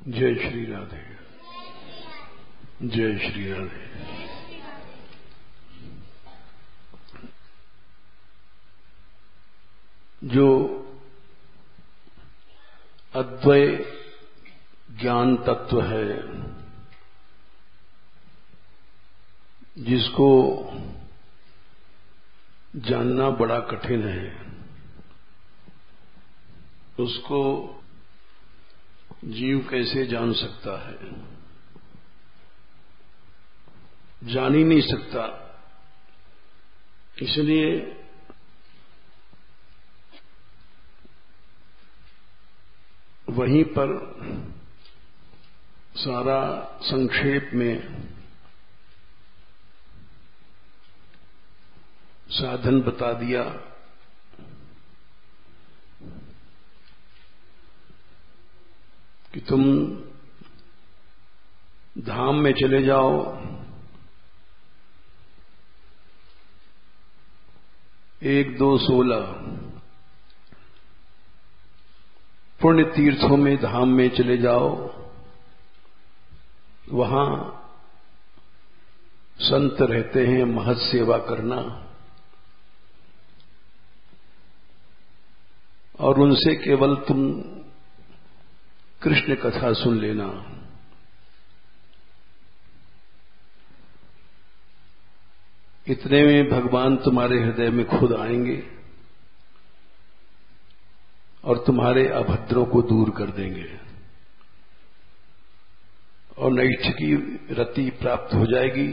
जय श्री राधे। जय श्री राधे। जो अद्वय ज्ञान तत्व है, जिसको जानना बड़ा कठिन है, उसको जीव कैसे जान सकता है? जान ही नहीं सकता। इसलिए वहीं पर सारा संक्षेप में साधन बता दिया। कि तुम धाम में चले जाओ, एक दो 16 पुण्य तीर्थों में धाम में चले जाओ, वहां संत रहते हैं, महत सेवा करना और उनसे केवल तुम कृष्ण कथा सुन लेना। इतने में भगवान तुम्हारे हृदय में खुद आएंगे और तुम्हारे अभद्रों को दूर कर देंगे और नैष्ठ की रति प्राप्त हो जाएगी।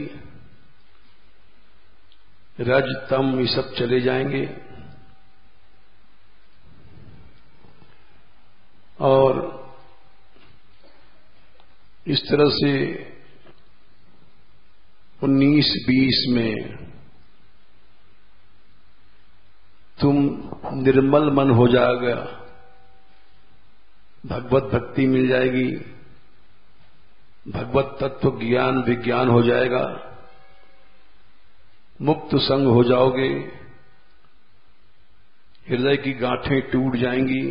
रज तम ये सब चले जाएंगे और इस तरह से 19-20 में तुम निर्मल मन हो जाएगा, भगवत भक्ति मिल जाएगी, भगवत तत्व ज्ञान विज्ञान हो जाएगा, मुक्त संग हो जाओगे, हृदय की गांठें टूट जाएंगी।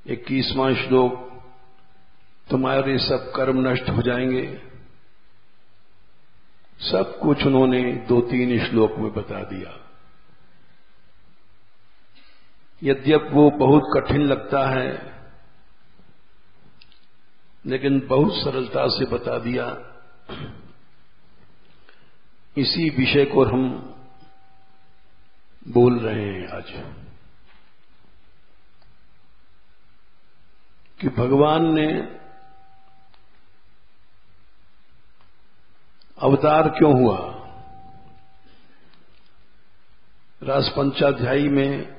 21वां श्लोक, तुम्हारे सब कर्म नष्ट हो जाएंगे। सब कुछ उन्होंने 2-3 श्लोक में बता दिया। यद्यप वो बहुत कठिन लगता है, लेकिन बहुत सरलता से बता दिया। इसी विषय को हम बोल रहे हैं आज कि भगवान ने अवतार क्यों हुआ। रास पंचाध्यायी में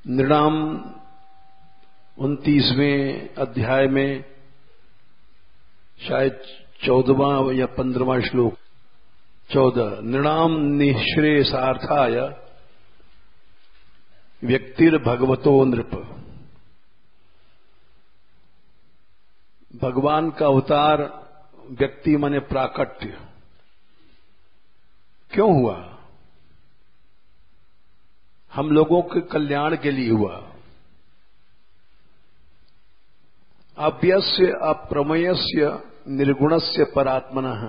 नृणाम 29वें अध्याय में शायद 14वां या 15वां श्लोक, 14, नृणाम निःश्रेयसार्थाय व्यक्तिर्भगवतो नृप। भगवान का अवतार व्यक्ति माने प्राकट्य क्यों हुआ? हम लोगों के कल्याण के लिए हुआ। अव्यस्य अप्रमेयस्य निर्गुणस्य परात्मनः,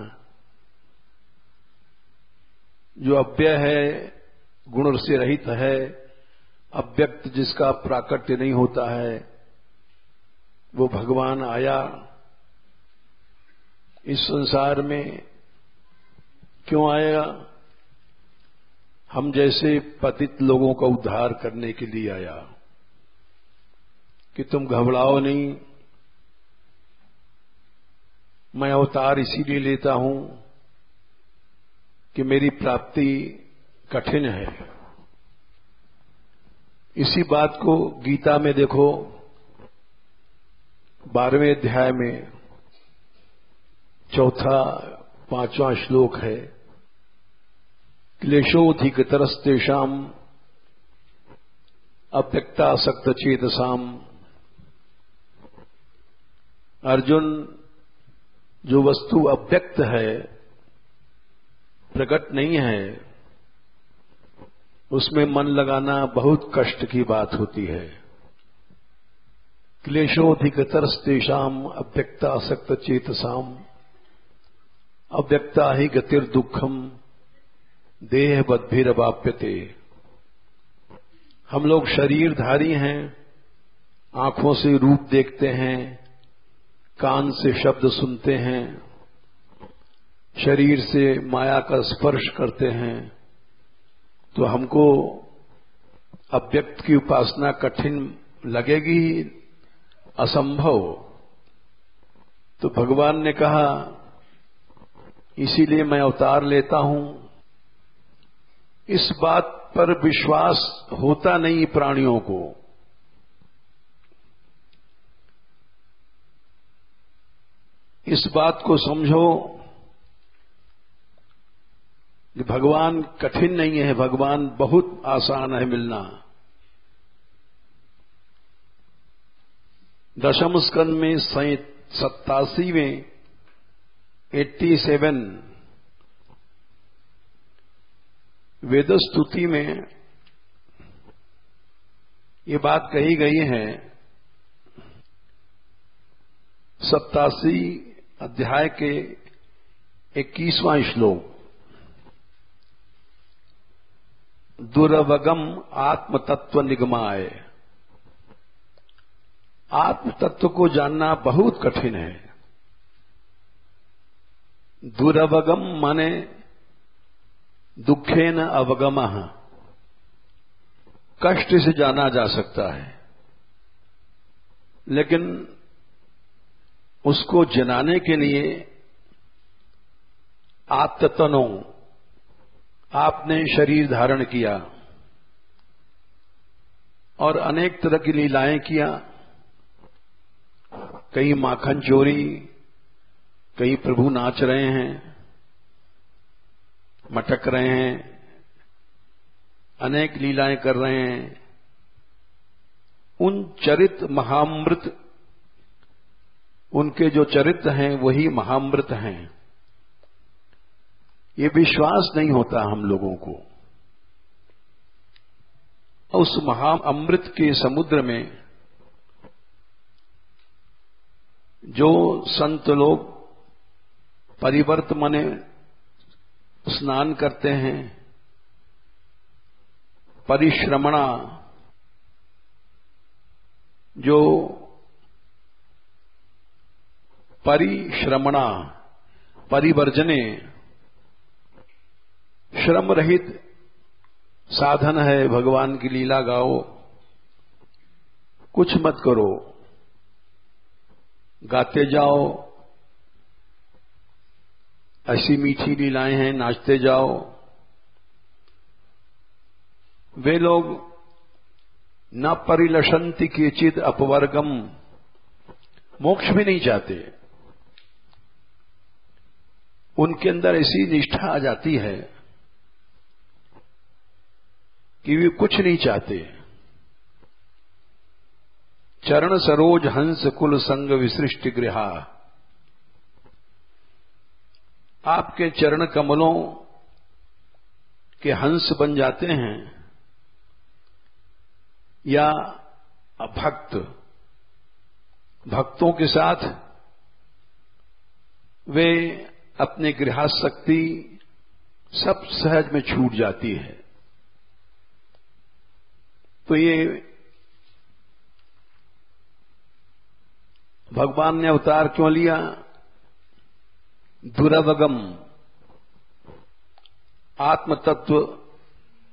जो अव्यय है, गुण से रहित है, अव्यक्त जिसका प्राकट्य नहीं होता है, वो भगवान आया इस संसार में। क्यों आया? हम जैसे पतित लोगों का उद्धार करने के लिए आया कि तुम घबराओ नहीं, मैं अवतार इसीलिए लेता हूं कि मेरी प्राप्ति कठिन है। इसी बात को गीता में देखो, 12वें अध्याय में 4-5वां श्लोक है, क्लेशोधिकतरस्तेषाम् अव्यक्तासक्त चेतसाम। अर्जुन, जो वस्तु अव्यक्त है, प्रकट नहीं है, उसमें मन लगाना बहुत कष्ट की बात होती है। क्लेशोधिकतरस्तेषाम अव्यक्तासक्त चेतसाम अव्यक्ता ही गतिर्दुःखम देह बद्भिरवाप्यते। हम लोग शरीरधारी हैं, आंखों से रूप देखते हैं, कान से शब्द सुनते हैं, शरीर से माया का स्पर्श करते हैं, तो हमको अव्यक्त की उपासना कठिन लगेगी, असंभव। तो भगवान ने कहा इसीलिए मैं अवतार लेता हूं। इस बात पर विश्वास होता नहीं प्राणियों को। इस बात को समझो कि भगवान कठिन नहीं है, भगवान बहुत आसान है मिलना। दशम स्कंद में 87वें 87 वेद स्तुति में ये बात कही गई है। 87 अध्याय के 21वां श्लोक, दुरवगम आत्मतत्व निगमाय। आत्म तत्व को जानना बहुत कठिन है। दुरवगम माने दुखेन अवगमः, कष्ट से जाना जा सकता है, लेकिन उसको जनाने के लिए आत्तनो, आपने शरीर धारण किया और अनेक तरह की लीलाएं किया। कहीं माखन चोरी, कहीं प्रभु नाच रहे हैं, मटक रहे हैं, अनेक लीलाएं कर रहे हैं। उन चरित महामृत, उनके जो चरित्र हैं वही महामृत हैं। ये विश्वास नहीं होता हम लोगों को। उस महाअमृत के समुद्र में जो संत लोग परिवर्त माने स्नान करते हैं, परिश्रमणा, जो परिश्रमणा परिवर्जने, श्रम रहित साधन है भगवान की लीला गाओ, कुछ मत करो, गाते जाओ, ऐसी मीठी लीलाएं हैं, नाचते जाओ। वे लोग न परिलषन्ति केचिद अपवर्गम, मोक्ष भी नहीं चाहते। उनके अंदर ऐसी निष्ठा आ जाती है कि वे कुछ नहीं चाहते। चरण सरोज हंस कुल संग विसृष्ट गृहा, आपके चरण कमलों के हंस बन जाते हैं, या भक्तों के साथ वे अपने गृहस्थी सब सहज में छूट जाती है। तो ये भगवान ने अवतार क्यों लिया? दुरवगम, आत्म तत्व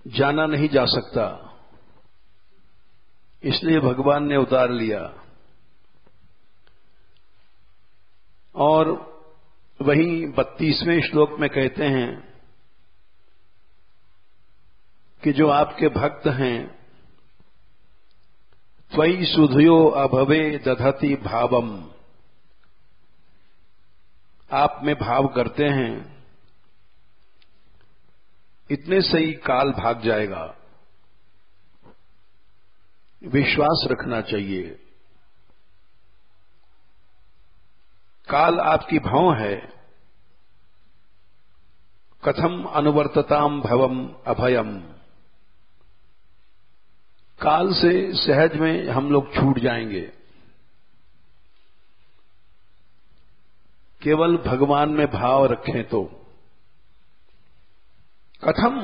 जाना नहीं जा सकता, इसलिए भगवान ने अवतार लिया। और वहीं 32वें श्लोक में कहते हैं कि जो आपके भक्त हैं, त्वयि सुधयो अभवे दधति भावम, आप में भाव करते हैं, इतने से ही काल भाग जाएगा। विश्वास रखना चाहिए। काल आपकी भौं है। कथम अनुवर्तताम भवम अभयम, काल से सहज में हम लोग छूट जाएंगे। केवल भगवान में भाव रखें तो। कथम,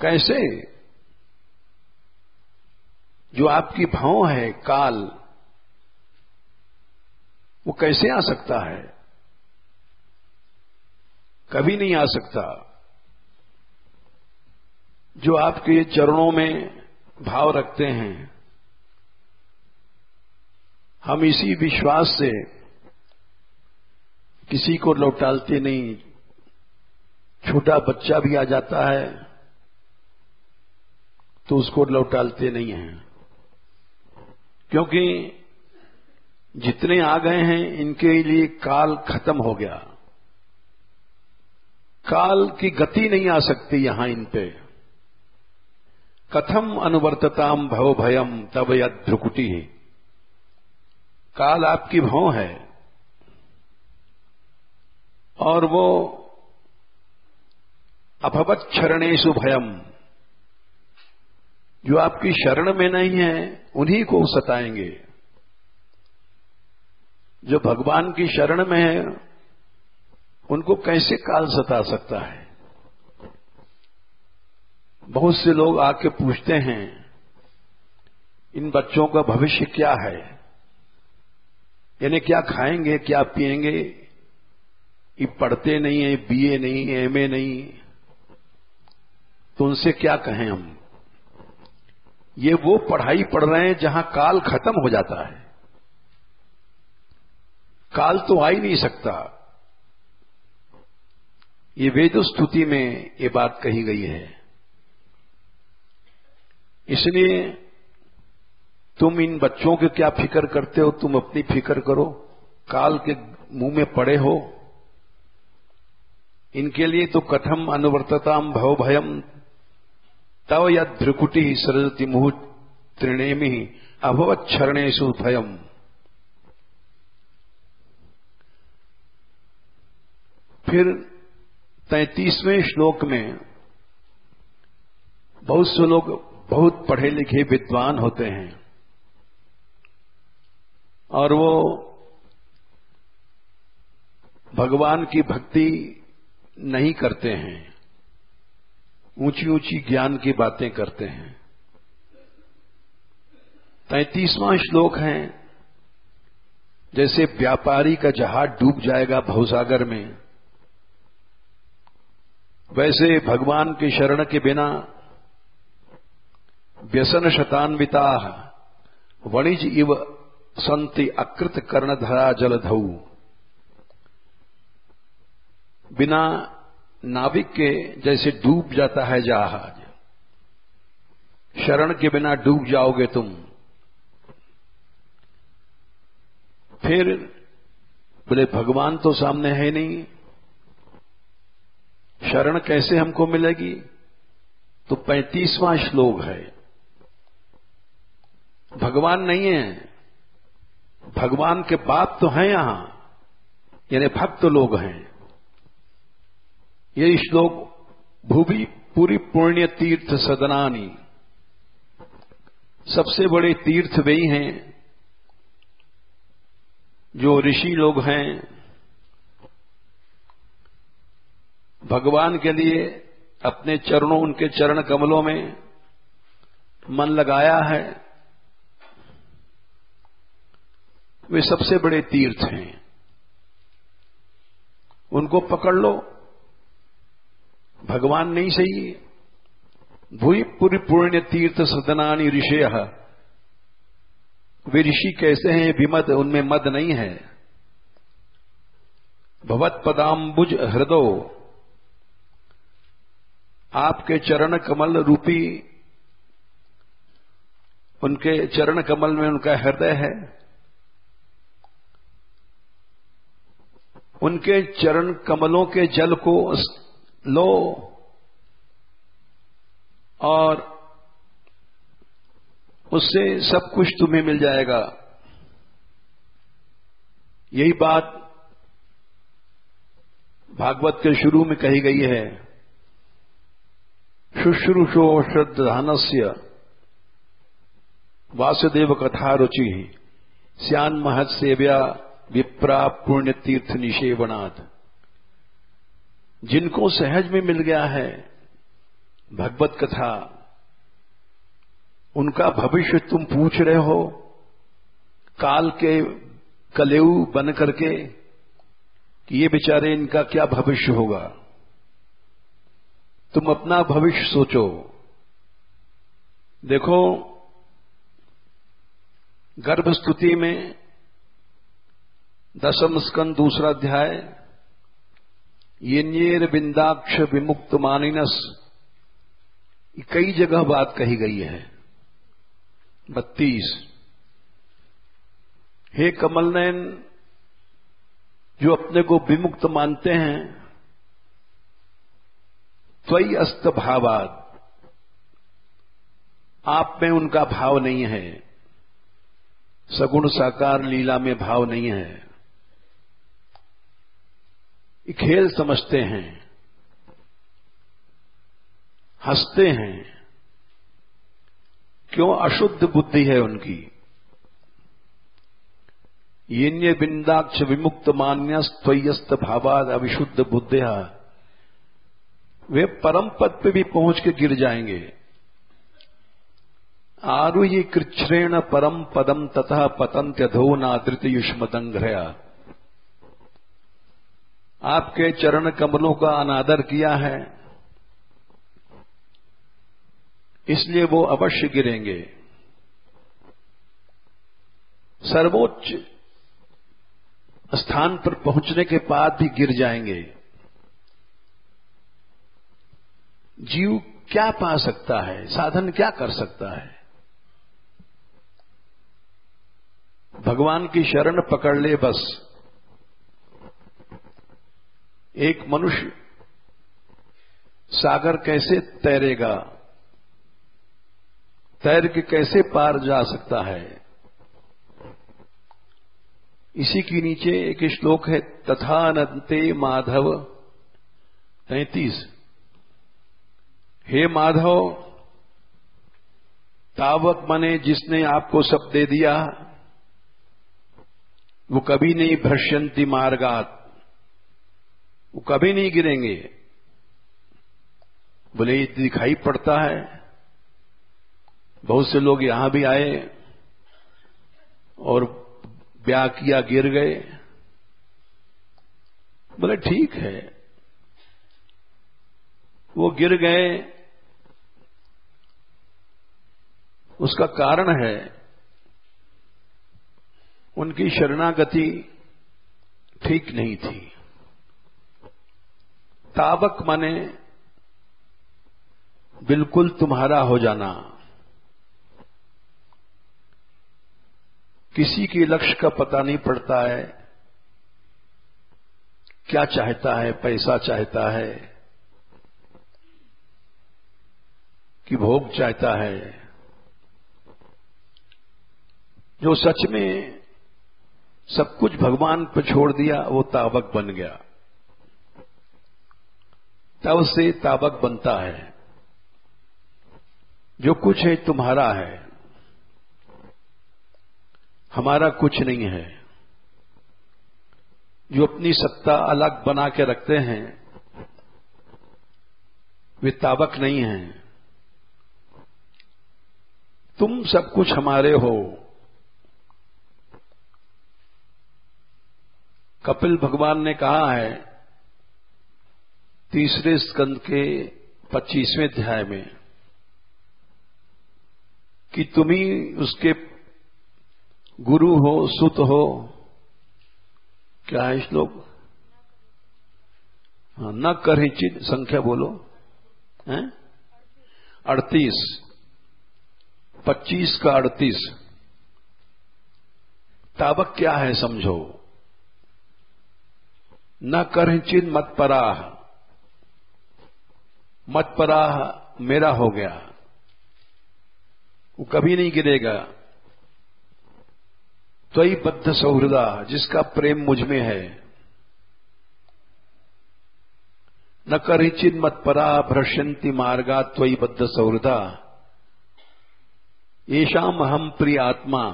कैसे? जो आपकी भाव है काल, वो कैसे आ सकता है? कभी नहीं आ सकता। जो आपके चरणों में भाव रखते हैं, हम इसी विश्वास से किसी को लौटाते नहीं। छोटा बच्चा भी आ जाता है तो उसको लौटाते नहीं हैं, क्योंकि जितने आ गए हैं इनके लिए काल खत्म हो गया। काल की गति नहीं आ सकती यहां इन पे। कथम अनुवर्तताम भव भयम तब यद भ्रुकुटी। काल आपकी भौं है और वो अभवत शरणेषु भयम, जो आपकी शरण में नहीं है उन्हीं को सताएंगे। जो भगवान की शरण में है उनको कैसे काल सता सकता है? बहुत से लोग आके पूछते हैं इन बच्चों का भविष्य क्या है, यानी क्या खाएंगे क्या पिएंगे। ये पढ़ते नहीं है, बीए नहीं, एमए नहीं, तो उनसे क्या कहें हम? ये वो पढ़ाई पढ़ रहे हैं जहां काल खत्म हो जाता है। काल तो आ ही नहीं सकता। ये वेदस्तुति में ये बात कही गई है। इसलिए तुम इन बच्चों के क्या फिक्र करते हो? तुम अपनी फिक्र करो। काल के मुंह में पड़े हो, इनके लिए तो कथम अनुवर्तताम भव भयम तव यद भ्रुकुटी सृजति मुहु त्रिणेमि अभवत शरणेषु भयम। फिर 33वें श्लोक में बहुत से लोग बहुत पढ़े लिखे विद्वान होते हैं और वो भगवान की भक्ति नहीं करते हैं, ऊंची ऊंची ज्ञान की बातें करते हैं। 33वां श्लोक है, जैसे व्यापारी का जहाज डूब जाएगा भवसागर में, वैसे भगवान की शरण के बिना व्यसन शतान्विता वणिज इव संति अकृत कर्णधरा जलधौ। बिना नाविक के जैसे डूब जाता है जहाज, शरण के बिना डूब जाओगे तुम। फिर बोले भगवान तो सामने है नहीं, शरण कैसे हमको मिलेगी? तो 35वां श्लोक है, भगवान नहीं है, भगवान के बाप तो हैं यहां, यानी भक्त लोग हैं। ये श्लोक भूवि पूरी पुण्य तीर्थ सदनानी, सबसे बड़े तीर्थ वे ही हैं जो ऋषि लोग हैं। भगवान के लिए अपने चरणों, उनके चरण कमलों में मन लगाया है, वे सबसे बड़े तीर्थ हैं। उनको पकड़ लो। भगवान नहीं सही, भूरि पूरी पुण्य तीर्थ सदनानी ऋषयः, वे ऋषि कैसे हैं? विमद, उनमें मद नहीं है। भवत पदाम्बुज हृदो, आपके चरण कमल रूपी, उनके चरण कमल में उनका हृदय है। उनके चरण कमलों के जल को लो और उससे सब कुछ तुम्हें मिल जाएगा। यही बात भागवत के शुरू में कही गई है, शुश्रूषो श्रद्धानस्य वासुदेव कथा रुचि स्यान महत सेव्या विप्रा पुण्य तीर्थ निषेवनात्। जिनको सहज में मिल गया है भगवत कथा, उनका भविष्य तुम पूछ रहे हो काल के कलेऊ बन करके कि ये बेचारे इनका क्या भविष्य होगा। तुम अपना भविष्य सोचो। देखो गर्भस्तुति में 10वें स्कंद 2 अध्याय, येन्येर बिंदाक्ष विमुक्त मानिनस, कई जगह बात कही गई है। 32, हे कमल नयन, जो अपने को विमुक्त मानते हैं, त्वयि अस्त भावाद, आप में उनका भाव नहीं है, सगुण साकार लीला में भाव नहीं है, ये खेल समझते हैं, हंसते हैं। क्यों? अशुद्ध बुद्धि है उनकी। येन्य बिंदाक्ष विमुक्त मान्यस्त्वयस्त भावाद अविशुद्ध बुद्धिया, वे परम पद पे भी पहुंच के गिर जाएंगे। आरुह्य कृच्छ्रेण परम पदम ततः पतंत्यधो नादृत युष्मदंघ्रया, आपके चरण कमलों का अनादर किया है, इसलिए वो अवश्य गिरेंगे। सर्वोच्च स्थान पर पहुंचने के बाद भी गिर जाएंगे। जीव क्या पा सकता है? साधन क्या कर सकता है? भगवान की शरण पकड़ ले बस। एक मनुष्य सागर कैसे तैरेगा, तैर के कैसे पार जा सकता है? इसी के नीचे एक श्लोक है, तथा नन्ते माधव 33, हे माधव, तावक मने जिसने आपको सब दे दिया, वो कभी नहीं भ्रश्यंती मार्गात, वो कभी नहीं गिरेंगे। बोले ये दिखाई पड़ता है, बहुत से लोग यहां भी आए और ब्याह किया, गिर गए। बोले ठीक है, वो गिर गए, उसका कारण है उनकी शरणागति ठीक नहीं थी। तावक माने बिल्कुल तुम्हारा हो जाना। किसी के लक्ष्य का पता नहीं पड़ता है, क्या चाहता है, पैसा चाहता है कि भोग चाहता है। जो सच में सब कुछ भगवान पर छोड़ दिया, वो तावक बन गया। तब से तावक बनता है। जो कुछ है तुम्हारा है, हमारा कुछ नहीं है। जो अपनी सत्ता अलग बना के रखते हैं, वे तावक नहीं हैं। तुम सब कुछ हमारे हो। कपिल भगवान ने कहा है 3 स्कंद के 25वें अध्याय में कि तुम ही उसके गुरु हो, सुत हो। क्या है श्लोक? हाँ, न करहिचित, संख्या बोलो हैं? 38, 25 का 38। तावक क्या है समझो। न करहिचित मत पराह, मत पराह मेरा हो गया, वो कभी नहीं गिरेगा। त्वयि बद्ध सौहृदा, जिसका प्रेम मुझ में है। न करहिचित मत परा भ्रश्यंति मार्गा त्वयि बद्ध सौहृदा, येषाम अहम प्रिय आत्मा।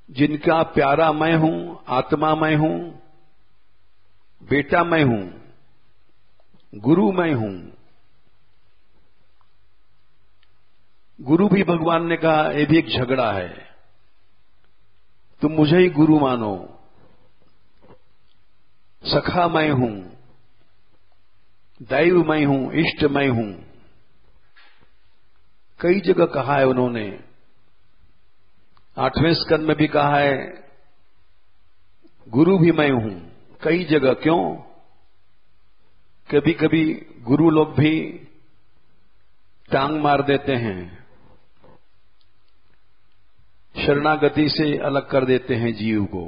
जिनका प्यारा मैं हूं, आत्मा मैं हूं, बेटा मैं हूं, गुरु मैं हूं। गुरु भी भगवान ने कहा ये भी एक झगड़ा है, तुम मुझे ही गुरु मानो। सखा मैं हूं, दैव मैं हूं, इष्ट मैं हूं, कई जगह कहा है उन्होंने। 8वें स्कंद में भी कहा है गुरु भी मैं हूं, कई जगह। क्यों? कभी कभी गुरु लोग भी टांग मार देते हैं, शरणागति से अलग कर देते हैं जीव को।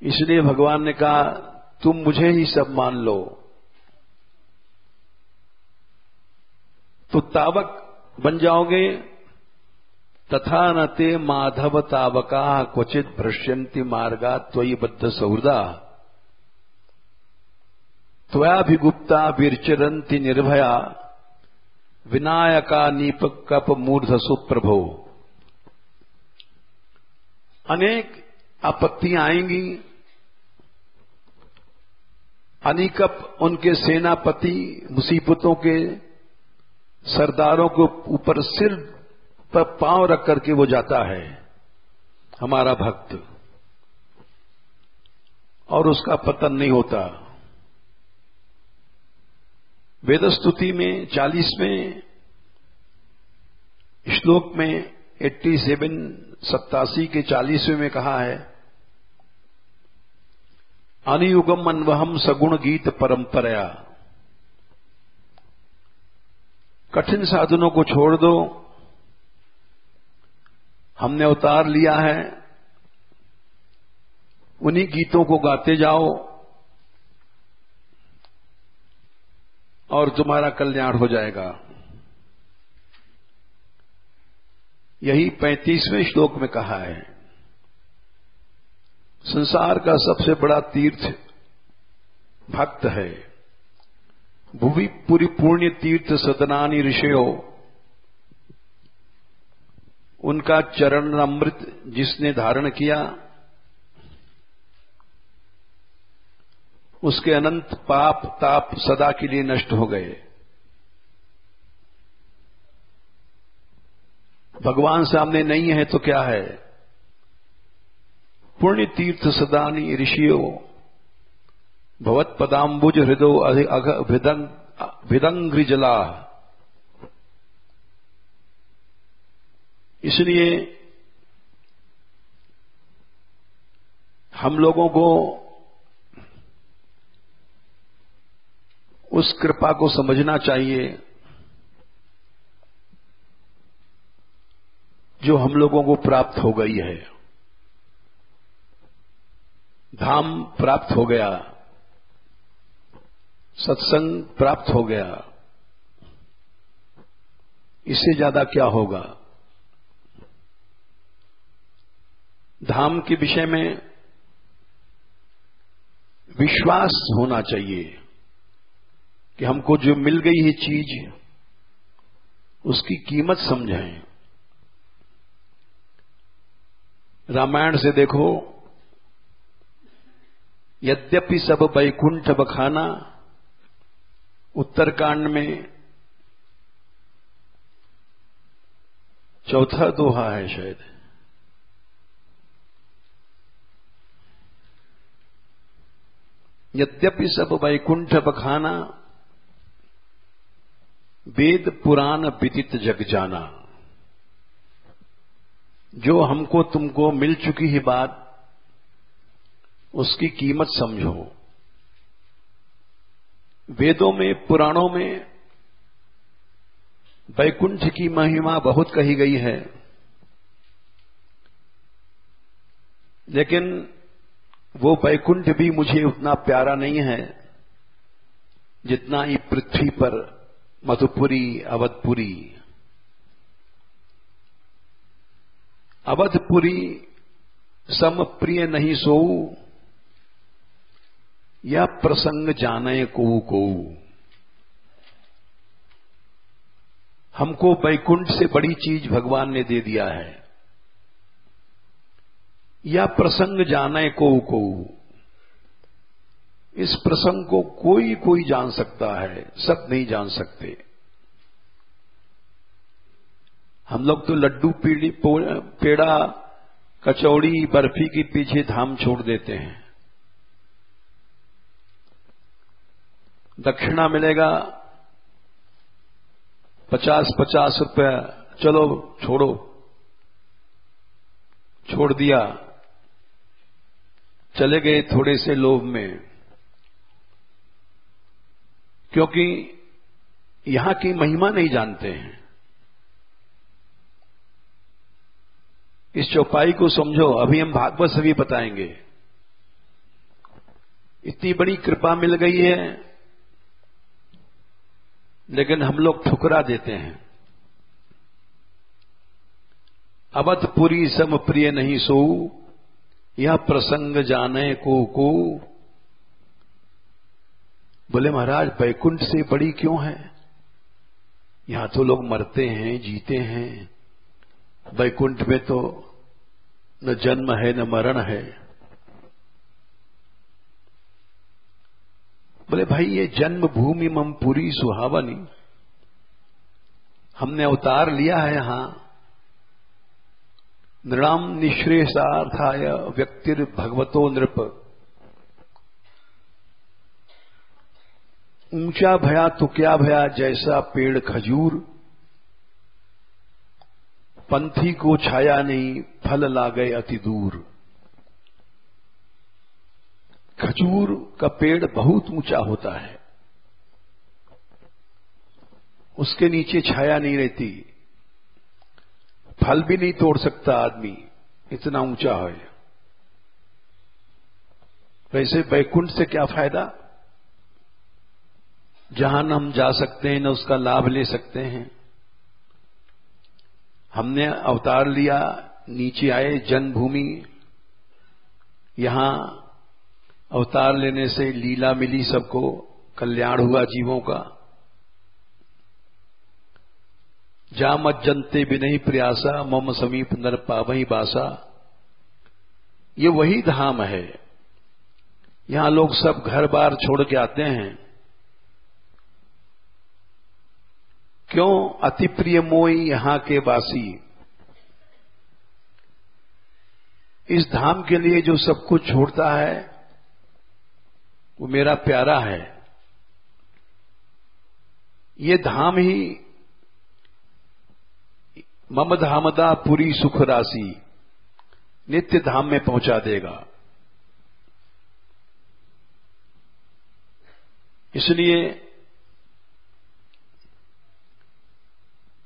इसलिए भगवान ने कहा तुम मुझे ही सब मान लो। तो तावक बन जाओगे। तथा न ते माधव तावका क्वचित भ्रश्यन्ति मार्गा त्वयि बद्ध सौहृदा त्वयाभिगुप्ता विरचरन्ति निर्भया विनायका नीपक कप मूर्ध सुप्रभो। अनेक आपत्तियां आएंगी, अनिकप उनके सेनापति मुसीबतों के सरदारों के ऊपर सिर पर पांव रख करके वो जाता है हमारा भक्त, और उसका पतन नहीं होता। वेदस्तुति में 40वें श्लोक में 87 के 40वें में कहा है अनियुगम अन्वहम सगुण गीत परंपराया। कठिन साधनों को छोड़ दो, हमने अवतार लिया है, उन्हीं गीतों को गाते जाओ और तुम्हारा कल्याण हो जाएगा। यही 35वें श्लोक में कहा है संसार का सबसे बड़ा तीर्थ भक्त है। भुवि पुरी पुण्य तीर्थ सदनानि ऋषयो, उनका चरण अमृत जिसने धारण किया उसके अनंत पाप ताप सदा के लिए नष्ट हो गए। भगवान सामने नहीं है तो क्या है? पुण्य तीर्थ सदानी ऋषियो भवत पदाम्बुज हृदो भिदंग्रि जला। इसलिए हम लोगों को उस कृपा को समझना चाहिए जो हम लोगों को प्राप्त हो गई है। धाम प्राप्त हो गया, सत्संग प्राप्त हो गया, इससे ज्यादा क्या होगा? धाम के विषय में विश्वास होना चाहिए कि हमको जो मिल गई है चीज उसकी कीमत समझें। रामायण से देखो, यद्यपि सब वैकुंठ बखाना, उत्तरकांड में चौथा दोहा है शायद, यद्यपि सब वैकुंठ बखाना वेद पुराण विदित जग जाना। जो हमको तुमको मिल चुकी है बात उसकी कीमत समझो। वेदों में पुराणों में वैकुंठ की महिमा बहुत कही गई है, लेकिन वो वैकुंठ भी मुझे उतना प्यारा नहीं है जितना ये पृथ्वी पर मधुपुरी अवधपुरी। अवधपुरी सम प्रिय नहीं सोऊ, या प्रसंग जाने को। हमको वैकुंठ से बड़ी चीज भगवान ने दे दिया है। या प्रसंग जाने को इस प्रसंग को कोई कोई जान सकता है, सब नहीं जान सकते। हम लोग तो लड्डू पेड़ा कचौड़ी बर्फी के पीछे धाम छोड़ देते हैं। दक्षिणा मिलेगा 50-50 रुपया, चलो छोड़ो, छोड़ दिया, चले गए थोड़े से लोभ में, क्योंकि यहां की महिमा नहीं जानते हैं। इस चौपाई को समझो, अभी हम भागवत से भी बताएंगे। इतनी बड़ी कृपा मिल गई है, लेकिन हम लोग ठुकरा देते हैं। अवधपुरी सम प्रिय नहीं सो, यह प्रसंग जाने को। बोले महाराज बैकुंठ से बड़ी क्यों है? यहां तो लोग मरते हैं, जीते हैं। बैकुंठ में तो न जन्म है न मरण है। बोले भाई ये जन्म भूमि मम पुरी सुहावनी, हमने अवतार लिया है यहां। नृणाम निःश्रेयसार्थाय व्यक्तिर भगवतो नृप, ऊंचा भया तो क्या भया जैसा पेड़ खजूर, पंथी को छाया नहीं फल ला गए अति दूर। खजूर का पेड़ बहुत ऊंचा होता है, उसके नीचे छाया नहीं रहती, फल भी नहीं तोड़ सकता आदमी, इतना ऊंचा है। वैसे बैकुंठ से क्या फायदा, जहां न हम जा सकते हैं न उसका लाभ ले सकते हैं। हमने अवतार लिया, नीचे आए जन्मभूमि, यहां अवतार लेने से लीला मिली, सबको कल्याण हुआ जीवों का। जा मज्जनते बिनहि प्रयासा, मम समीप नर पावहि बासा। ये वही धाम है। यहां लोग सब घर बार छोड़ के आते हैं। क्यों? अति प्रिय मोई यहां के वासी। इस धाम के लिए जो सब कुछ छोड़ता है वो मेरा प्यारा है। ये धाम ही मम धामदा पुरी सुख राशि नित्य धाम में पहुंचा देगा। इसलिए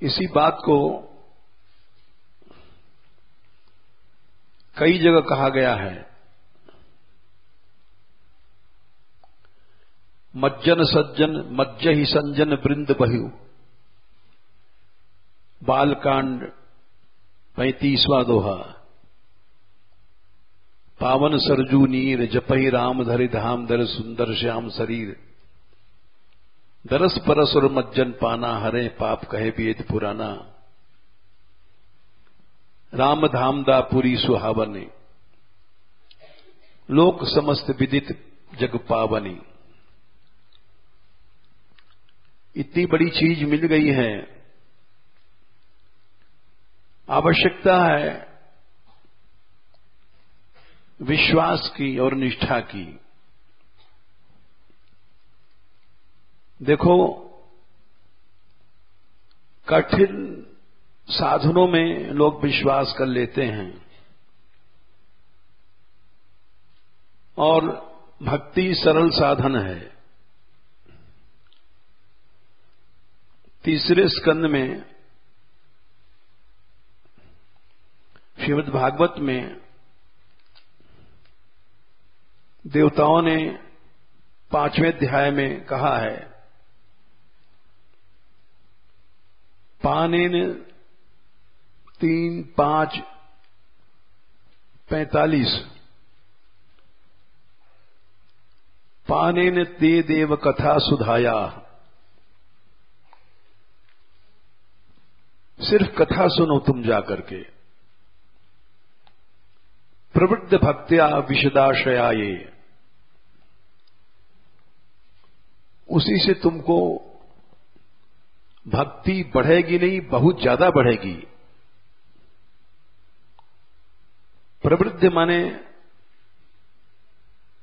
इसी बात को कई जगह कहा गया है। मज्जन सज्जन मज्ज ही संजन वृंद बहु, बालकांड 35वां दोहा। पावन सरजू नीर जपहि राम धरि धाम दर सुंदर श्याम शरीर, दरस परस और मज्जन पाना हरे पाप कहे वेद पुराना। राम धाम दा पुरी सुहावनी, लोक समस्त विदित जग पावनी। इतनी बड़ी चीज मिल गई है, आवश्यकता है विश्वास की और निष्ठा की। देखो, कठिन साधनों में लोग विश्वास कर लेते हैं और भक्ति सरल साधन है। तीसरे स्कंद में श्रीमद् भागवत में देवताओं ने 5वें अध्याय में कहा है, पानेन 3, 5, 45 पानेन ते देव कथा सुधाया। सिर्फ कथा सुनो तुम जाकर के। प्रवृत्त भक्त्या विशदाशया, ये उसी से तुमको भक्ति बढ़ेगी नहीं, बहुत ज्यादा बढ़ेगी। प्रवृत्ति माने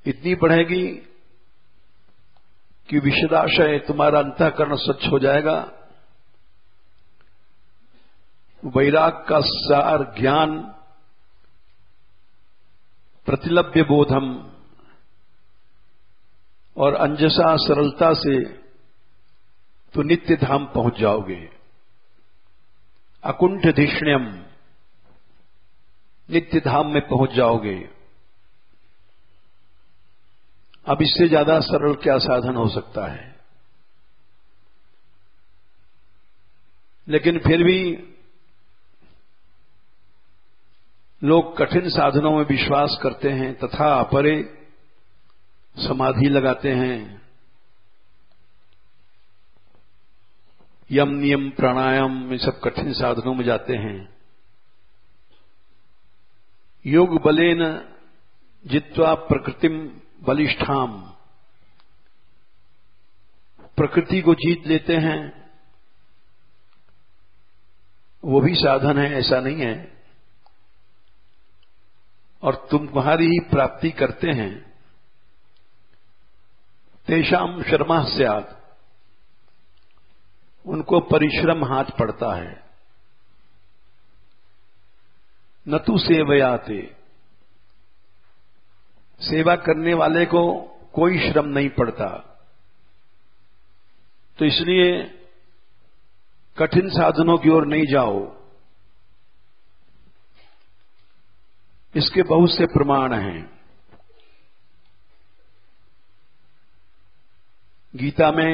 इतनी बढ़ेगी कि विशदाशय, तुम्हारा अंतःकरण स्वच्छ हो जाएगा। वैराग का सार ज्ञान, प्रतिलभ्य बोधम, और अंजसा सरलता से तो नित्य धाम पहुंच जाओगे। अकुंठ धिष्ण्यम, नित्य धाम में पहुंच जाओगे। अब इससे ज्यादा सरल क्या साधन हो सकता है। लेकिन फिर भी लोग कठिन साधनों में विश्वास करते हैं तथा अपरे समाधि लगाते हैं, यम नियम प्राणायाम में सब कठिन साधनों में जाते हैं। योग बलेन जित्वा प्रकृतिम बलिष्ठाम, प्रकृति को जीत लेते हैं, वो भी साधन है, ऐसा नहीं है। और तुम्हारी ही प्राप्ति करते हैं। तेषाम शर्मा स्यात्, उनको परिश्रम हाथ पड़ता है। न तु सेवयाते, सेवा करने वाले को कोई श्रम नहीं पड़ता। तो इसलिए कठिन साधनों की ओर नहीं जाओ। इसके बहुत से प्रमाण हैं। गीता में,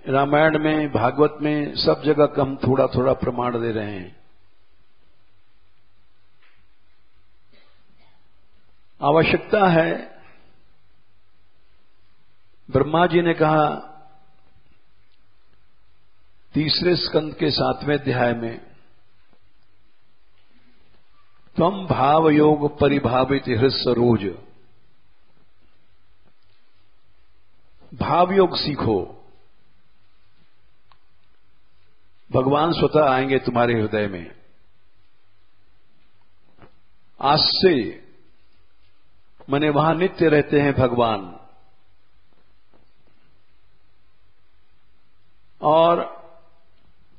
रामायण में, भागवत में, सब जगह हम थोड़ा थोड़ा प्रमाण दे रहे हैं। आवश्यकता है, ब्रह्मा जी ने कहा तीसरे स्कंद के 7वें अध्याय में, त्वं भाव योग परिभावित हृत्सरोज, भाव योग सीखो, भगवान स्वतः आएंगे तुम्हारे हृदय में। आज से माने वहां नित्य रहते हैं भगवान। और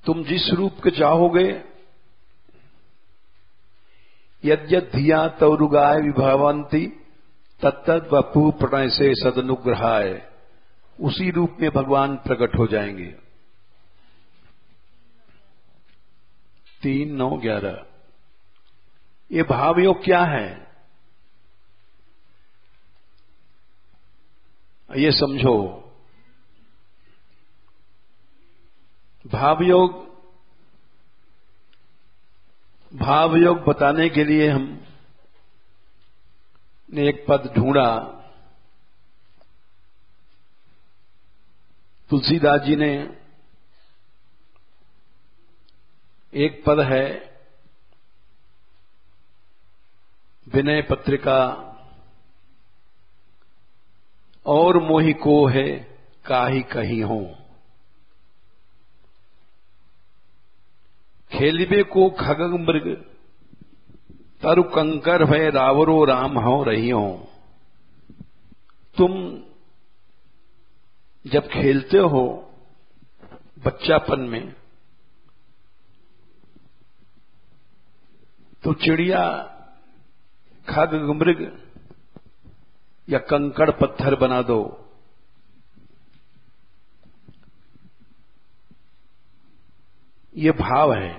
तुम जिस रूप के चाहोगे, यद्यद् धिया तौरुगाय विभवंती तत्तद् वपु प्रणय से सदनुग्रहाय, उसी रूप में भगवान प्रकट हो जाएंगे। 3-9-11। ये भाव योग क्या है, ये समझो। भाव योग बताने के लिए हम ने एक पद ढूंढा। तुलसीदास जी ने एक पद है, विनय पत्रिका, और मोहि को है काहि कहीं हो, खेलिबे को खगग मृग, तरु कंकर भय रावरो राम हो रही हो। तुम जब खेलते हो बच्चापन में, तो चिड़िया, खग मृग या कंकड़ पत्थर बना दो। ये भाव है।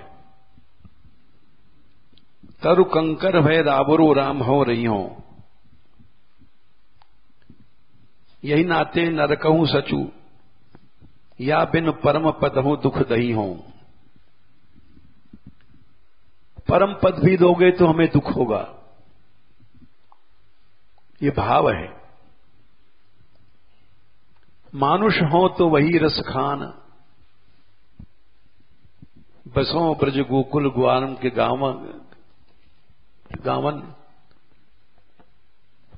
तरु कंकर भय रावरो राम हो रही हो, यही नाते नरकहूं सचू, या बिन परम पद हो दुख दही हो। परम पद भी दोगे तो हमें दुख होगा। ये भाव है। मानुष हो तो वही रस खान, बसों ब्रज गोकुल ग्वारम के गावन।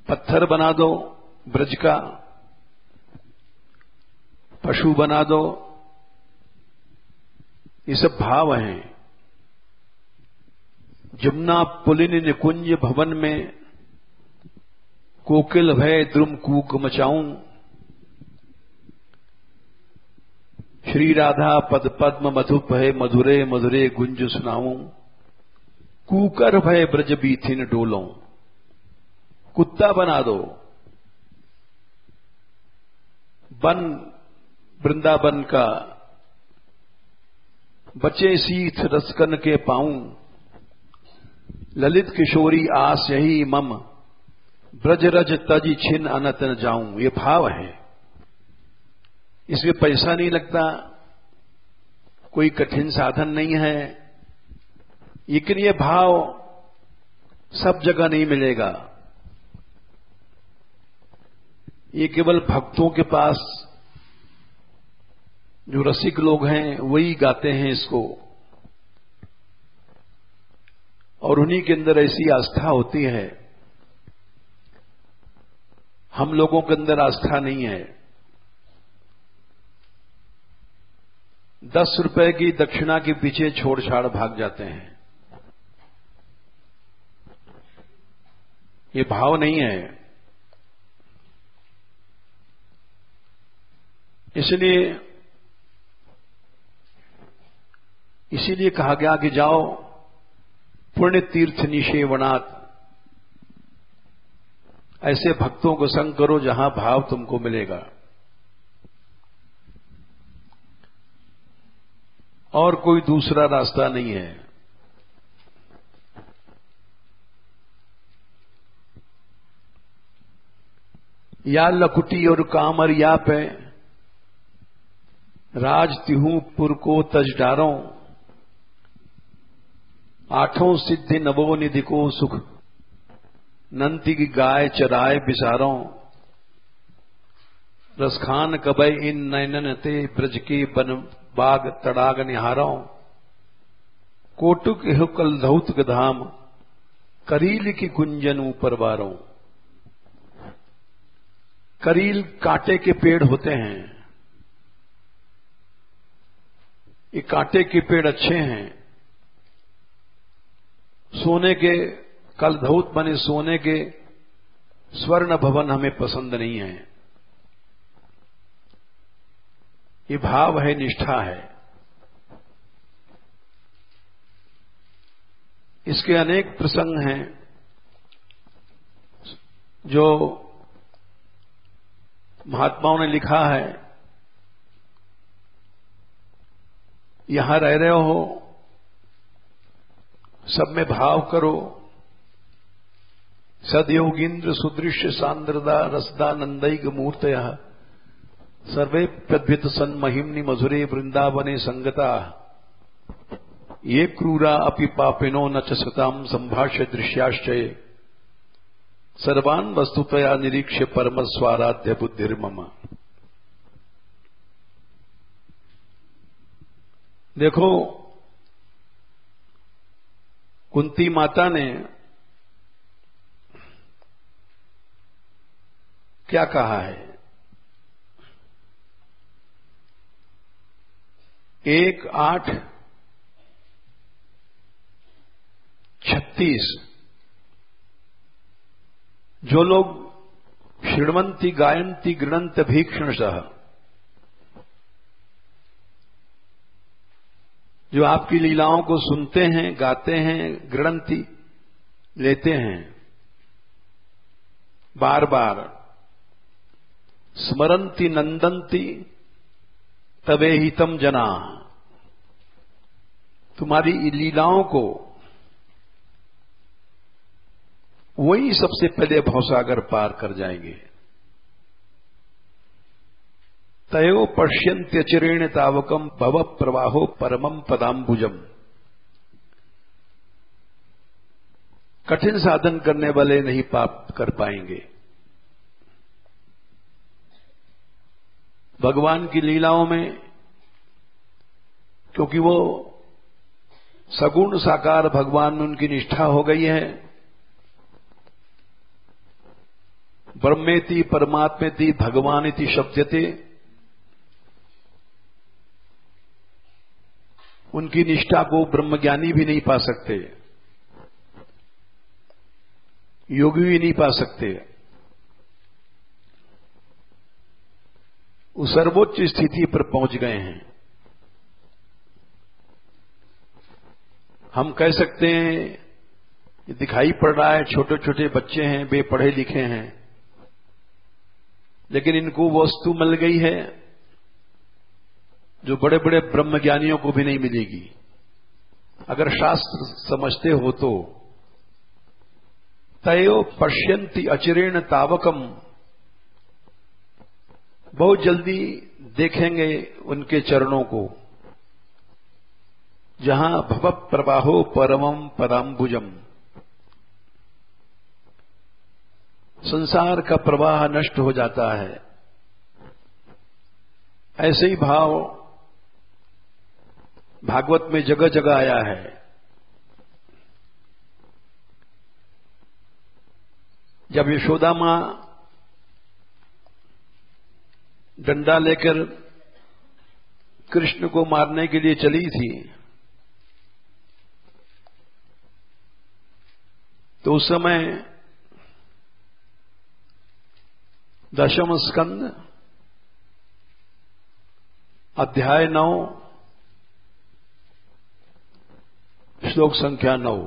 पत्थर बना दो ब्रज का, पशु बना दो, ये सब भाव हैं। जमुना पुलिन निकुंज भवन में कोकिल भय द्रुम कूक मचाऊं, श्री राधा पद पद्म मधुप है मधुरे मधुरे गुंज सुनाऊं, कूकर भय ब्रज बीथिन डोलों, कुत्ता बना दो, वन वृंदावन का बचे शीथ रसकन के पाऊं, ललित किशोरी आस यही मम, ब्रज रज तज छिन अनत न जाऊं। ये भाव है, इसमें पैसा नहीं लगता, कोई कठिन साधन नहीं है, लेकिन ये भाव सब जगह नहीं मिलेगा। ये केवल भक्तों के पास, जो रसिक लोग हैं वही गाते हैं इसको, और उन्हीं के अंदर ऐसी आस्था होती है। हम लोगों के अंदर आस्था नहीं है। 10 रुपए की दक्षिणा के पीछे छोड़ छाड़ भाग जाते हैं। ये भाव नहीं है। इसीलिए कहा गया कि जाओ पुण्य तीर्थ निषेवनात्, ऐसे भक्तों को संग करो जहां भाव तुमको मिलेगा। और कोई दूसरा रास्ता नहीं है। या लकुटी और कामर या पे राज तिहू पुर को तज डारों, आठों सिद्धि नवो निधि को सुख, नंती की गाय चराए बिसारों, रसखान कबय इन नयनन ते ब्रज के बन बाग तड़ाग निहारों, कोटुक कल धौत धाम, करील की गुंजन ऊपर बारों। करील कांटे के पेड़ होते हैं। ये कांटे के पेड़ अच्छे हैं। सोने के कलधौत बने सोने के स्वर्ण भवन हमें पसंद नहीं है। ये भाव है, निष्ठा है। इसके अनेक प्रसंग हैं जो महात्माओं ने लिखा है। यहां रह रहे हो, सब में भाव करो। सदयोगींद्र सुदृश्य सांद्रदा रसदा नंदैग मूर्तय, सर्वे प्रद्भित सन महिम्नि मधुरे वृंदावने संगता, ये क्रूरा अपि पापिनो न च सताम संभाष्य दृश्याश्चय, सर्वान् वस्तुतया निरीक्ष्य परम स्वाराध्य बुद्धिर्मम। देखो, कुंती माता ने क्या कहा है। 1:8:36 जो लोग शृण्वन्ति गायन्ति गृणन्त भीक्षणशः, जो आपकी लीलाओं को सुनते हैं, गाते हैं, गृणन्ति लेते हैं, बार बार स्मरन्ति नंदन्ति तवे हितम जना, तुम्हारी लीलाओं को वही सबसे पहले भवसागर पार कर जाएंगे। तयो पश्यन्त्यचिरेण तावकम भव प्रवाहो परमम पदाम्बुजम। कठिन साधन करने वाले नहीं प्राप्त कर पाएंगे। भगवान की लीलाओं में, क्योंकि वो सगुण साकार भगवान में उनकी निष्ठा हो गई है, ब्रह्मेति परमात्मेति भगवानिति शब्दते, उनकी निष्ठा को ब्रह्मज्ञानी भी नहीं पा सकते, योगी भी नहीं पा सकते। उस सर्वोच्च स्थिति पर पहुंच गए हैं। हम कह सकते हैं ये दिखाई पड़ रहा है छोटे छोटे बच्चे हैं, बेपढ़े लिखे हैं, लेकिन इनको वस्तु मिल गई है जो बड़े बड़े ब्रह्मज्ञानियों को भी नहीं मिलेगी। अगर शास्त्र समझते हो तो तयो पश्यन्ति अचिरेण तावकम, बहुत जल्दी देखेंगे उनके चरणों को, जहां भव प्रवाहो परमम पदाम्बुजम, संसार का प्रवाह नष्ट हो जाता है। ऐसे ही भाव भागवत में जगह जगह आया है। जब यशोदा मां डंडा लेकर कृष्ण को मारने के लिए चली थी, तो उस समय दशम स्कंद अध्याय 9 श्लोक संख्या 9,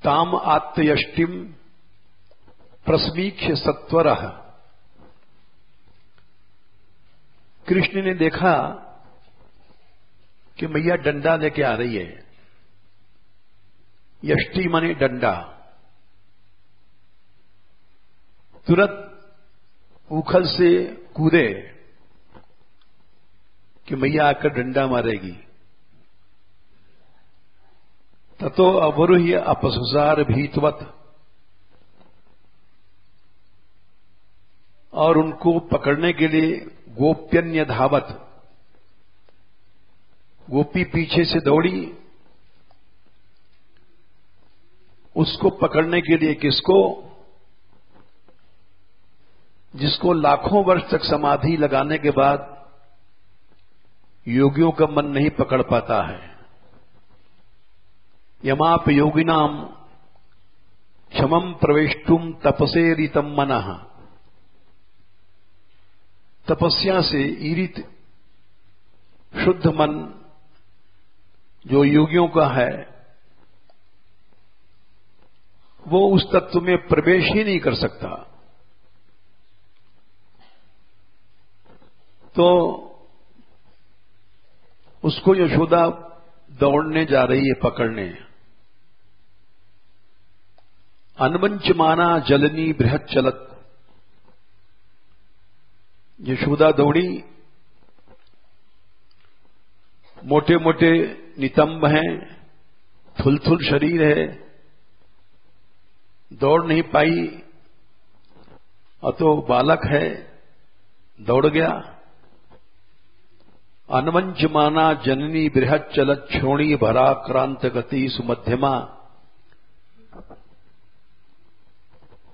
ताम आत्मयष्टिम प्रस्मीक्ष्य सत्वरः, कृष्ण ने देखा कि मैया डंडा लेके आ रही है। यष्टि माने डंडा। तुरंत उखल से कूदे कि मैया आकर डंडा मारेगी। ततो अवरुह्य अपसुसार भीतवत, और उनको पकड़ने के लिए गोप्यन्य धावत, गोपी पीछे से दौड़ी उसको पकड़ने के लिए। किसको? जिसको लाखों वर्ष तक समाधि लगाने के बाद योगियों का मन नहीं पकड़ पाता है। यमाप योगिनाम क्षमम प्रवेष्टुम तपसे रीतम मनः, तपस्या से ईरित शुद्ध मन जो योगियों का है, वो उस तत्व में प्रवेश ही नहीं कर सकता। तो उसको यशोदा दौड़ने जा रही है पकड़ने। अनवंचमाना जलनी बृहत चलत, यशोदा दौड़ी, मोटे मोटे नितंब हैं, थुलथुल शरीर है, दौड़ नहीं पाई। और तो बालक है, दौड़ गया। अनवंचमाना जननी बृहत चलत क्षोणी भरा क्रांत गति सुमध्यमा,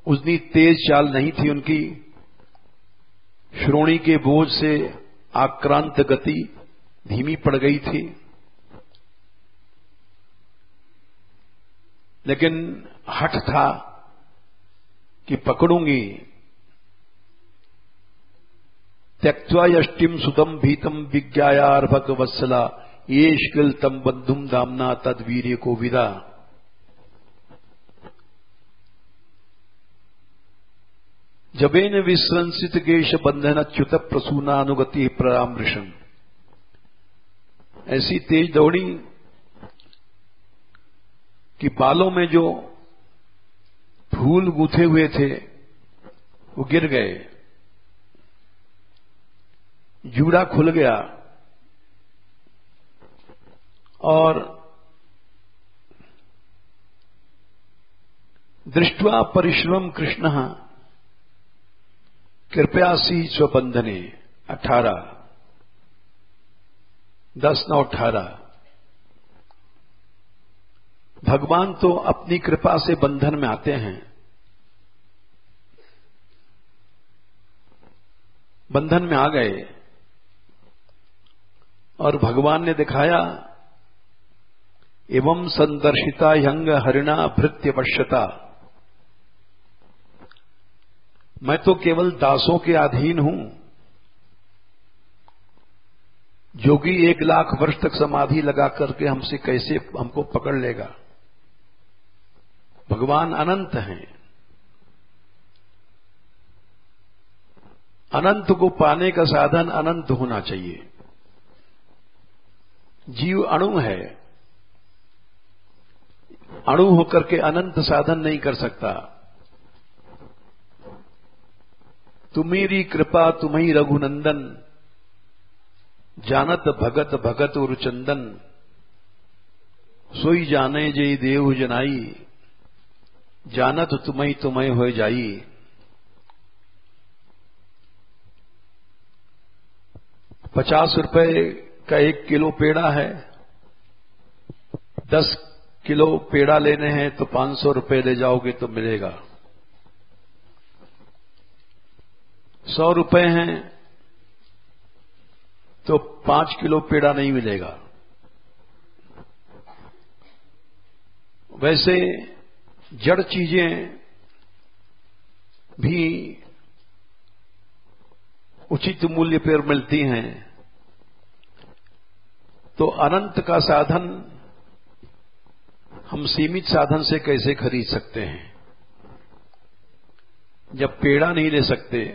उतनी तेज चाल नहीं थी उनकी, श्रोणी के बोझ से आक्रांत गति धीमी पड़ गई थी। लेकिन हठ था कि पकड़ूंगी। त्यक्त्वा यष्टिम सुतम भीतम विज्ञायार्भक वत्सला, ये शिकल तम बंधुम दामना तद्वीर्य को विदा। जबेन विश्रंसित केश बंधन च्युत प्रसूनानुगति परामृशन, ऐसी तेज दौड़ी कि बालों में जो फूल गूथे हुए थे वो गिर गए, जूड़ा खुल गया। और दृष्ट्वा परिश्रम कृष्ण कृपयासी स्वबंधने 18 10 9 18, भगवान तो अपनी कृपा से बंधन में आते हैं, बंधन में आ गए और भगवान ने दिखाया, एवं संदर्शिता यंग हरिणा भृत्य पश्यता, मैं तो केवल दासों के अधीन हूं। जोगी 1,00,000 वर्ष तक समाधि लगा करके हमसे कैसे हमको पकड़ लेगा। भगवान अनंत हैं। अनंत को पाने का साधन अनंत होना चाहिए। जीव अणु है, अणु होकर के अनंत साधन नहीं कर सकता। तुम्हेरी कृपा तुम्ही रघुनंदन, जानत भगत भगत और चंदन, सोई जाने जय देव जनाई, जानत तुम्ही तुम्हें हो जाई। 50 रुपए का 1 किलो पेड़ा है, 10 किलो पेड़ा लेने हैं तो 500 रुपए ले जाओगे तो मिलेगा। 100 रुपए हैं तो 5 किलो पेड़ा नहीं मिलेगा। वैसे जड़ चीजें भी उचित मूल्य पर मिलती हैं, तो अनंत का साधन हम सीमित साधन से कैसे खरीद सकते हैं। जब पेड़ा नहीं ले सकते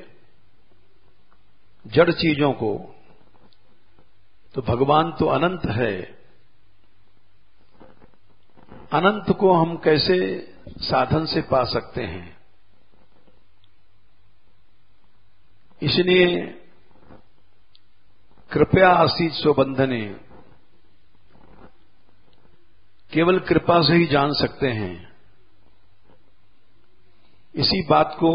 जड़ चीजों को, तो भगवान तो अनंत है। अनंत को हम कैसे साधन से पा सकते हैं। इसलिए कृपया आसीत स्वबंधने, केवल कृपा से ही जान सकते हैं। इसी बात को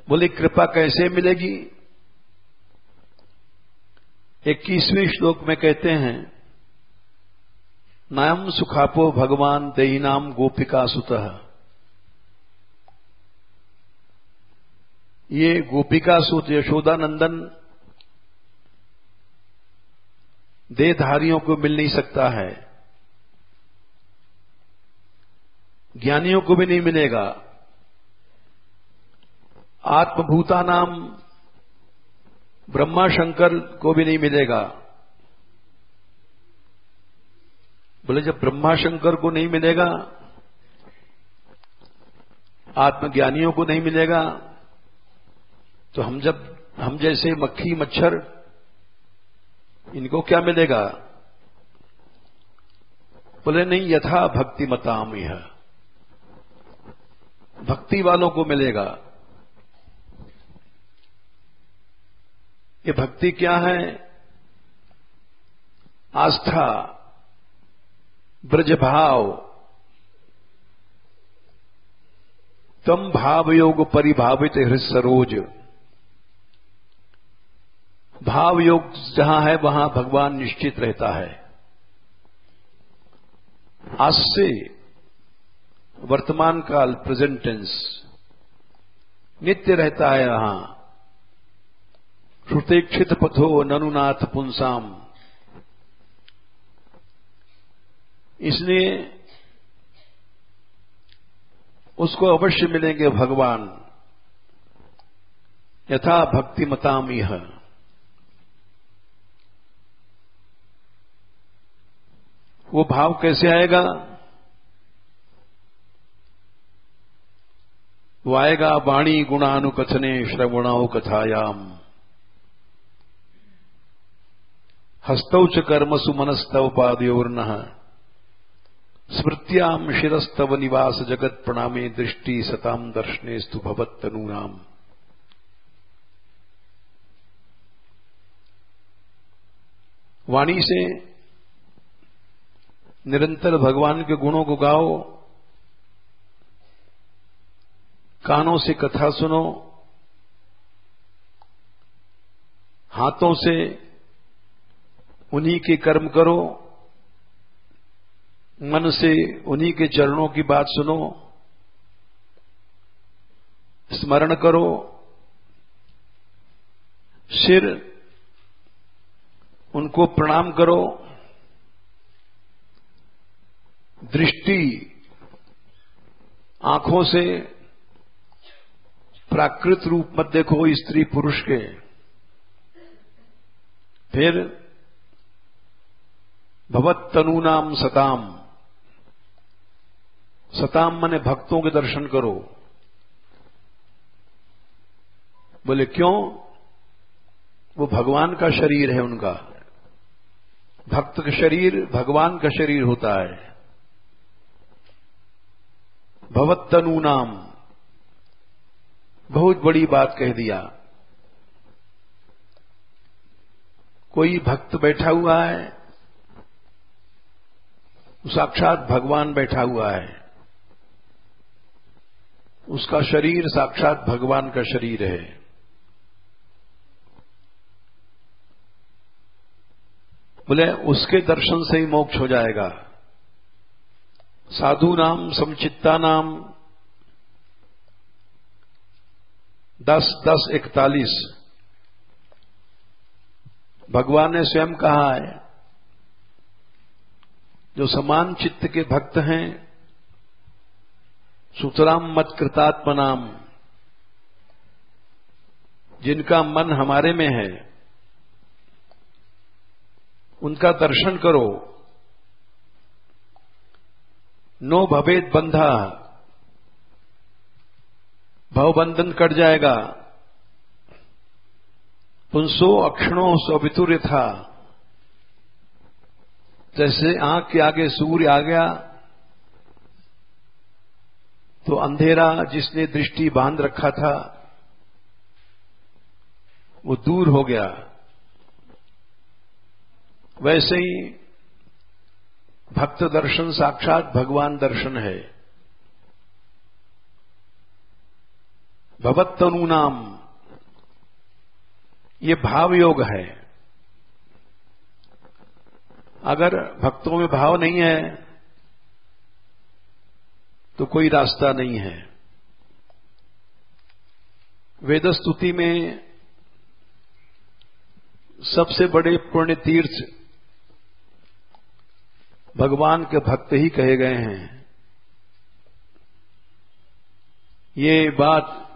बोले कृपा कैसे मिलेगी। 21वें श्लोक में कहते हैं, नायम सुखापो भगवान देहिनाम गोपिका सुतः। ये गोपिका सुत यशोदानंदन देहधारियों को मिल नहीं सकता है, ज्ञानियों को भी नहीं मिलेगा। आत्मभूता नाम ब्रह्मा शंकर को भी नहीं मिलेगा। बोले जब ब्रह्मा शंकर को नहीं मिलेगा, आत्मज्ञानियों को नहीं मिलेगा, तो हम जैसे मक्खी मच्छर, इनको क्या मिलेगा। बोले नहीं, यथा भक्ति मताम, यह भक्ति वालों को मिलेगा। ये भक्ति क्या है। आस्था, ब्रज भाव, तम भाव योग परिभावित हृदय सरोज। भाव योग जहां है वहां भगवान निश्चित रहता है। आज से वर्तमान काल, प्रेजेंट टेंस, नित्य रहता है यहां। श्रुतेक्षित पथो ननुनाथ पुंसाम। इसलिए उसको अवश्य मिलेंगे भगवान, यथा भक्ति मताम यह। वो भाव कैसे आएगा। वो आएगा वाणी गुणानुकथने श्रवणाओ कथायाम, हस्तौ च कर्मसु मनस्तव पादयोर्नः, स्मृत्याम शिरस्तव निवास जगत प्रणामे दृष्टि सताम दर्शनेस्तु भवत्तनूनाम। वाणी से निरंतर भगवान के गुणों को गाओ, कानों से कथा सुनो, हाथों से उन्हीं के कर्म करो, मन से उन्हीं के चरणों की बात सुनो, स्मरण करो, सिर उनको प्रणाम करो, दृष्टि आंखों से प्राकृत रूप मत देखो स्त्री पुरुष के। फिर भवत्तनूनाम सताम, सताम माने भक्तों के दर्शन करो। बोले क्यों? वो भगवान का शरीर है उनका। भक्त का शरीर भगवान का शरीर होता है। भवत्तनूनाम, बहुत बड़ी बात कह दिया। कोई भक्त बैठा हुआ है, साक्षात भगवान बैठा हुआ है, उसका शरीर साक्षात भगवान का शरीर है। बोले उसके दर्शन से ही मोक्ष हो जाएगा। साधु नाम समचित्ता नाम 10:10:41 भगवान ने स्वयं कहा है, जो समान चित्त के भक्त हैं, सुतराम मत कृतात्मनाम, जिनका मन हमारे में है, उनका दर्शन करो। नो भवेद बंधा, भवबंधन कट जाएगा। पुंसो अक्षणों सवितुर्य था, जैसे आंख के आगे सूर्य आ गया तो अंधेरा जिसने दृष्टि बांध रखा था वो दूर हो गया। वैसे ही भक्त दर्शन साक्षात भगवान दर्शन है। भवत्तनूनाम, ये भाव योग है। अगर भक्तों में भाव नहीं है तो कोई रास्ता नहीं है। वेद स्तुति में सबसे बड़े पुण्य तीर्थ भगवान के भक्त ही कहे गए हैं। ये बात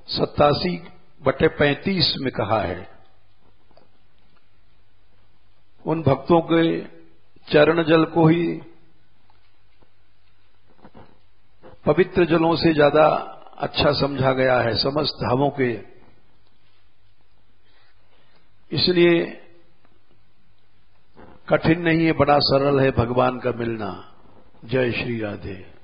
87/35 में कहा है। उन भक्तों के चरण जल को ही पवित्र जलों से ज्यादा अच्छा समझा गया है समस्त भावों के। इसलिए कठिन नहीं है, बड़ा सरल है भगवान का मिलना। जय श्री राधे।